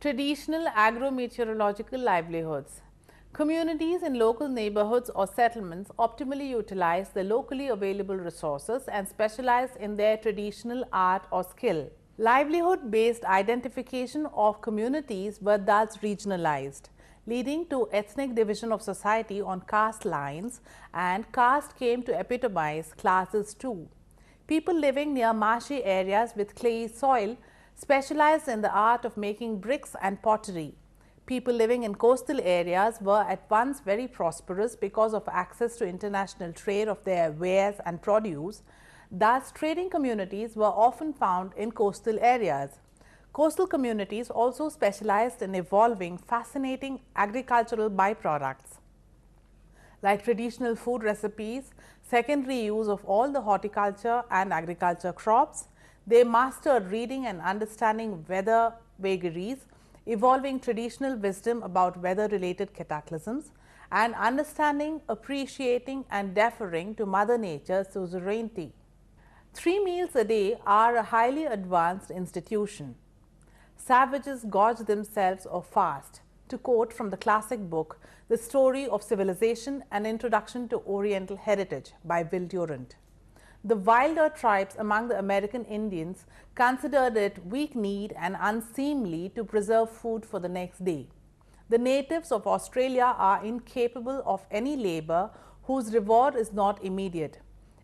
Traditional agro-meteorological livelihoods. Communities in local neighborhoods or settlements optimally utilize the locally available resources and specialize in their traditional art or skill. Livelihood-based identification of communities were thus regionalized, leading to ethnic division of society on caste lines, and caste came to epitomize classes too. People living near marshy areas with clayey soil specialized in the art of making bricks and pottery. People living in coastal areas were at once very prosperous because of access to international trade of their wares and produce. Thus, trading communities were often found in coastal areas. Coastal communities also specialized in evolving fascinating agricultural byproducts like traditional food recipes, secondary use of all the horticulture and agriculture crops. They mastered reading and understanding weather vagaries, evolving traditional wisdom about weather-related cataclysms, and understanding, appreciating, and deferring to Mother Nature's suzerainty. 3 meals a day are a highly advanced institution. Savages gorge themselves or fast. To quote from the classic book, The Story of Civilization, An Introduction to Oriental Heritage by Will Durant. The wilder tribes among the American Indians considered it weak-kneed and unseemly to preserve food for the next day. The natives of Australia are incapable of any labor whose reward is not immediate.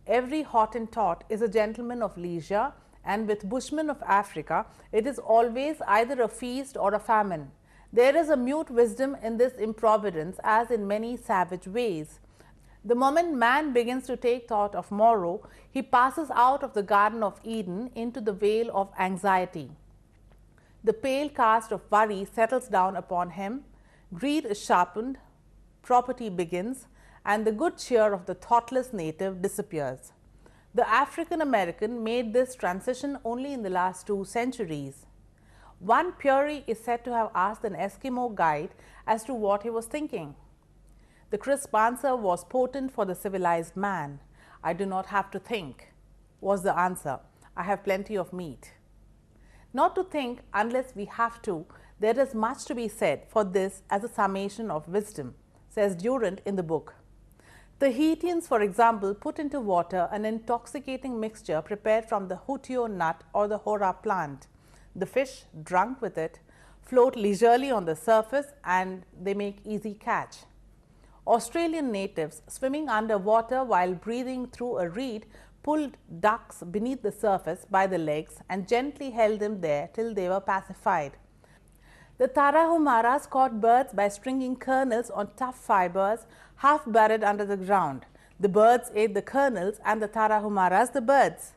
Every Hottentot is a gentleman of leisure, and with Bushmen of Africa, it is always either a feast or a famine. There is a mute wisdom in this improvidence, as in many savage ways. The moment man begins to take thought of morrow, he passes out of the Garden of Eden into the vale of anxiety. The pale cast of worry settles down upon him, greed is sharpened, property begins, and the good cheer of the thoughtless native disappears. The African American made this transition only in the last 2 centuries. One Peary is said to have asked an Eskimo guide as to what he was thinking. The crisp answer was potent for the civilized man. "I do not have to think," was the answer. "I have plenty of meat." Not to think unless we have to, there is much to be said for this as a summation of wisdom, says Durant in the book. Tahitians, for example, put into water an intoxicating mixture prepared from the hutio nut or the hora plant. The fish, drunk with it, float leisurely on the surface and they make easy catch. Australian natives, swimming underwater while breathing through a reed, pulled ducks beneath the surface by the legs and gently held them there till they were pacified. The Tarahumaras caught birds by stringing kernels on tough fibers half buried under the ground. The birds ate the kernels and the Tarahumaras the birds.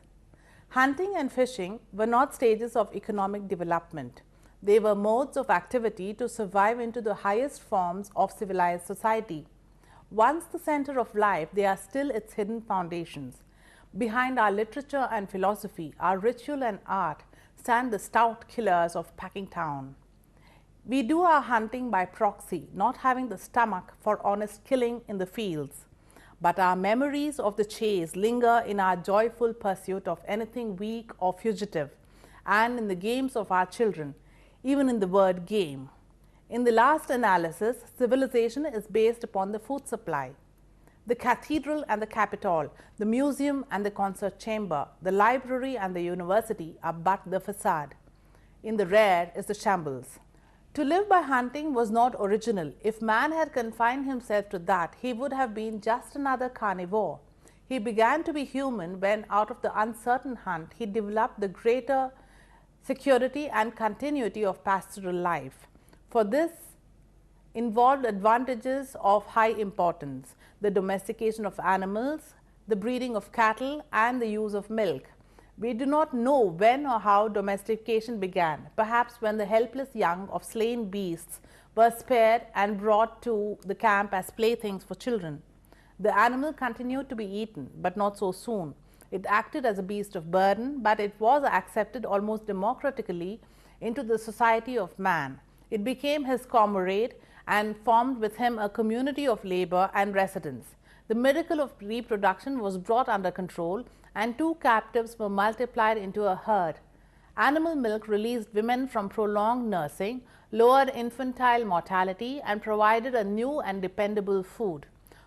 Hunting and fishing were not stages of economic development. They were modes of activity to survive into the highest forms of civilized society. Once the center of life, they are still its hidden foundations. Behind our literature and philosophy, our ritual and art, stand the stout killers of Packingtown. We do our hunting by proxy, not having the stomach for honest killing in the fields. But our memories of the chase linger in our joyful pursuit of anything weak or fugitive, and in the games of our children, even in the word game. In the last analysis, civilization is based upon the food supply. The cathedral and the capitol, the museum and the concert chamber, the library and the university are but the facade. In the rear is the shambles. To live by hunting was not original. If man had confined himself to that, he would have been just another carnivore. He began to be human when, out of the uncertain hunt, he developed the greater security and continuity of pastoral life. For this involved advantages of high importance: the domestication of animals, the breeding of cattle, and the use of milk. We do not know when or how domestication began, perhaps when the helpless young of slain beasts were spared and brought to the camp as playthings for children. The animal continued to be eaten, but not so soon. It acted as a beast of burden, but it was accepted almost democratically into the society of man. It became his comrade and formed with him a community of labor and residence. The miracle of reproduction was brought under control, and 2 captives were multiplied into a herd. Animal milk released women from prolonged nursing, lowered infantile mortality, and provided a new and dependable food.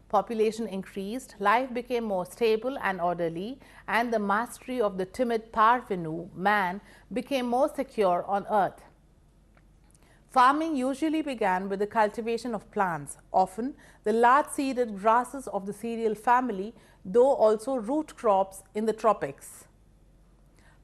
Population increased, life became more stable and orderly, and the mastery of the timid parvenu, man, became more secure on earth. Farming usually began with the cultivation of plants, often the large-seeded grasses of the cereal family, though also root crops in the tropics.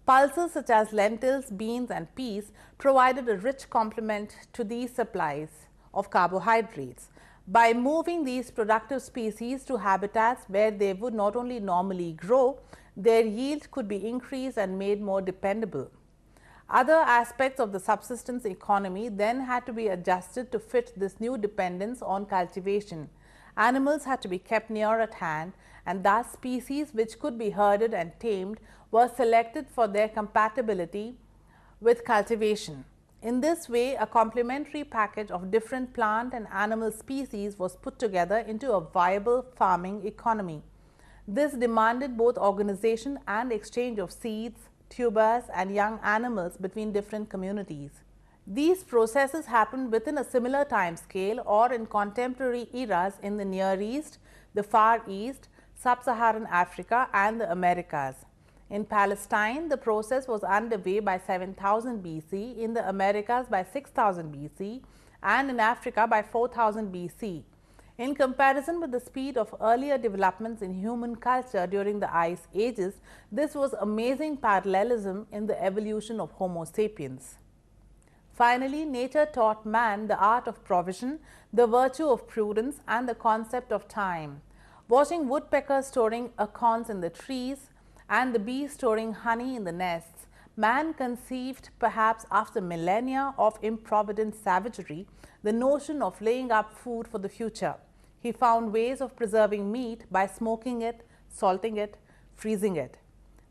Pulses such as lentils, beans and peas provided a rich complement to these supplies of carbohydrates. By moving these productive species to habitats where they would not only normally grow, their yield could be increased and made more dependable. Other aspects of the subsistence economy then had to be adjusted to fit this new dependence on cultivation. Animals had to be kept near at hand, and thus species which could be herded and tamed were selected for their compatibility with cultivation. In this way, a complementary package of different plant and animal species was put together into a viable farming economy. This demanded both organization and exchange of seeds, tubers and young animals between different communities. These processes happened within a similar time scale or in contemporary eras in the Near East, the Far East, Sub-Saharan Africa and the Americas. In Palestine, the process was underway by 7000 BC, in the Americas by 6000 BC, and in Africa by 4000 BC. In comparison with the speed of earlier developments in human culture during the Ice Ages, this was amazing parallelism in the evolution of Homo sapiens. Finally, nature taught man the art of provision, the virtue of prudence, and the concept of time. Watching woodpeckers storing acorns in the trees and the bees storing honey in the nests, man conceived, perhaps after millennia of improvident savagery, the notion of laying up food for the future. He found ways of preserving meat by smoking it, salting it, freezing it.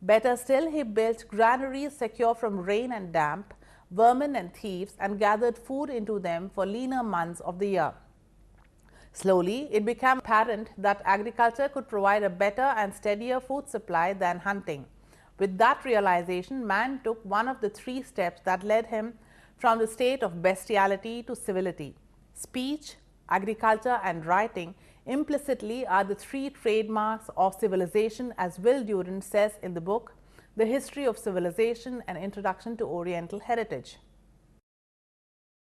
Better still, he built granaries secure from rain and damp, vermin and thieves, and gathered food into them for leaner months of the year. Slowly, it became apparent that agriculture could provide a better and steadier food supply than hunting. With that realization, man took one of the three steps that led him from the state of bestiality to civility. Speech, agriculture and writing implicitly are the three trademarks of civilization, as Will Durant says in the book, The History of Civilization, an Introduction to Oriental Heritage.